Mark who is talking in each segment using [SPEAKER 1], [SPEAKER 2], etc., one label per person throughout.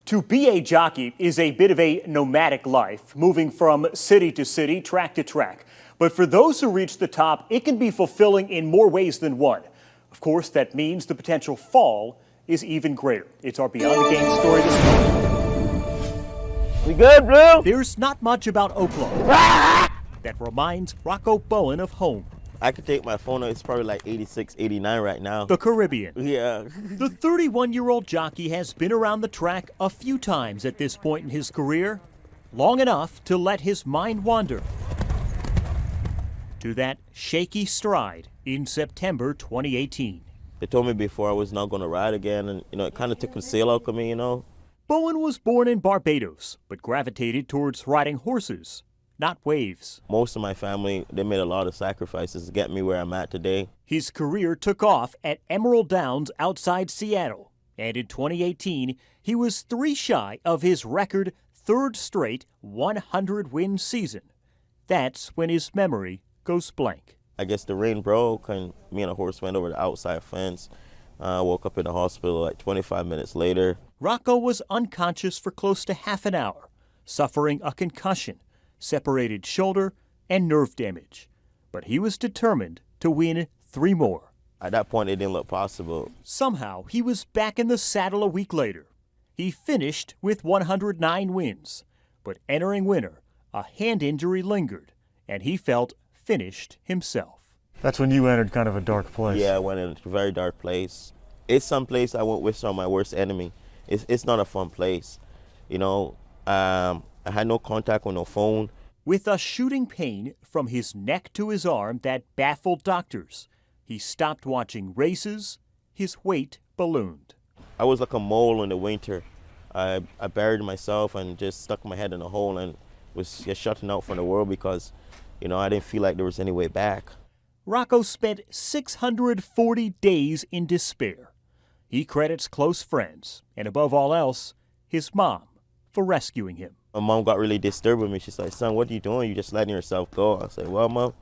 [SPEAKER 1] To be a jockey is a bit of a nomadic life, moving from city to city, track to track. But for those who reach the top, it can be fulfilling in more ways than one. Of course, that means the potential fall is even greater. It's our Beyond the Game story this morning.
[SPEAKER 2] We good, Blue?
[SPEAKER 1] There's not much about Oakland that reminds Rocco Bowen of home.
[SPEAKER 2] I could take my phone out. It's probably like 86, 89 right now.
[SPEAKER 1] The Caribbean.
[SPEAKER 2] Yeah.
[SPEAKER 1] The 31-year-old jockey has been around the track a few times at this point in his career, long enough to let his mind wander to that shaky stride in September 2018.
[SPEAKER 2] They told me before I was not going to ride again, and it kind of took the sail out of me,
[SPEAKER 1] Bowen was born in Barbados, but gravitated towards riding horses, not waves.
[SPEAKER 2] Most of my family, they made a lot of sacrifices to get me where I'm at today.
[SPEAKER 1] His career took off at Emerald Downs outside Seattle, and in 2018, he was 3 shy of his record 3rd straight 100-win season. That's when his memory goes blank.
[SPEAKER 2] I guess the rein broke, and me and a horse went over the outside fence. I woke up in the hospital like 25 minutes later.
[SPEAKER 1] Rocco was unconscious for close to half an hour, suffering a concussion, separated shoulder, and nerve damage. But he was determined to win 3 more.
[SPEAKER 2] At that point, it didn't look possible.
[SPEAKER 1] Somehow, he was back in the saddle a week later. He finished with 109 wins, but entering winter, a hand injury lingered, and he felt finished himself.
[SPEAKER 3] That's when you entered kind of a dark place.
[SPEAKER 2] Yeah, I went in a very dark place. It's some place I won't wish on my worst enemy. It's not a fun place. I had no contact with no phone.
[SPEAKER 1] With a shooting pain from his neck to his arm that baffled doctors, he stopped watching races. His weight ballooned.
[SPEAKER 2] I was like a mole in the winter. I buried myself and just stuck my head in a hole and was just shutting out from the world because, I didn't feel like there was any way back.
[SPEAKER 1] Rocco spent 640 days in despair. He credits close friends, and above all else, his mom, for rescuing him.
[SPEAKER 2] My mom got really disturbed with me. She's like, "Son, what are you doing? You're just letting yourself go." I said, "Well, Mom,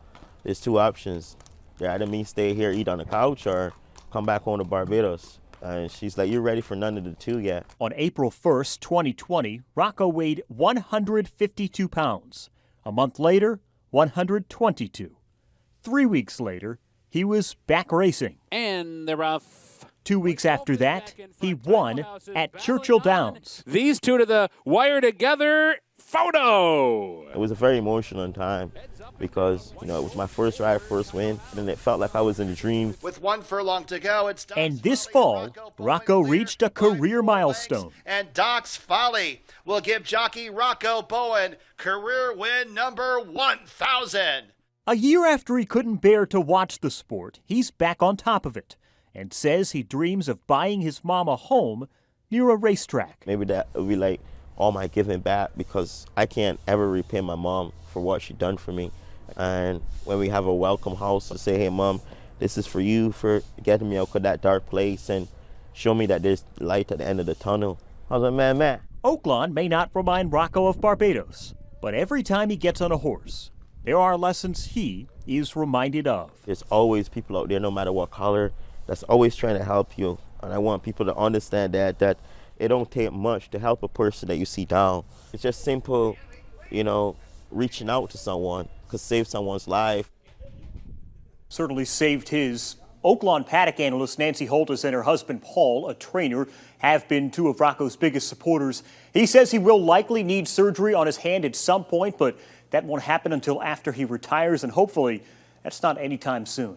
[SPEAKER 2] there's 2 options. Either me stay here, eat on the couch, or come back home to Barbados." And she's like, "You're ready for none of the 2 yet."
[SPEAKER 1] On April 1st, 2020, Rocco weighed 152 pounds. A month later, 122. 3 weeks later, he was back racing.
[SPEAKER 4] And they're off.
[SPEAKER 1] 2 weeks after that, he won at Churchill Downs.
[SPEAKER 4] These 2 to the wire together. Photo!
[SPEAKER 2] It was a very emotional time because, it was my first ride, first win, and it felt like I was in a dream.
[SPEAKER 5] With 1 furlong to go, it's Doc's
[SPEAKER 1] And this
[SPEAKER 5] Folly
[SPEAKER 1] fall,
[SPEAKER 5] and
[SPEAKER 1] Rocco
[SPEAKER 5] Bowen
[SPEAKER 1] reached a
[SPEAKER 5] cleared
[SPEAKER 1] career
[SPEAKER 5] by
[SPEAKER 1] milestone.
[SPEAKER 5] And Doc's Folly will give jockey Rocco Bowen career win number 1,000.
[SPEAKER 1] A year after he couldn't bear to watch the sport, he's back on top of it and says he dreams of buying his mom a home near a racetrack.
[SPEAKER 2] Maybe that would be like all my giving back because I can't ever repay my mom for what she done for me. And when we have a welcome house to say, "Hey, Mom, this is for you for getting me out of that dark place and show me that there's light at the end of the tunnel." I was like, man.
[SPEAKER 1] Oakland may not remind Rocco of Barbados, but every time he gets on a horse, there are lessons he is reminded of.
[SPEAKER 2] There's always people out there, no matter what color, that's always trying to help you. And I want people to understand that it don't take much to help a person that you see down. It's just simple, reaching out to someone could save someone's life.
[SPEAKER 1] Certainly saved his. Oakland paddock analyst Nancy Holtis and her husband Paul, a trainer, have been 2 of Rocco's biggest supporters. He says he will likely need surgery on his hand at some point, but that won't happen until after he retires, and hopefully that's not anytime soon.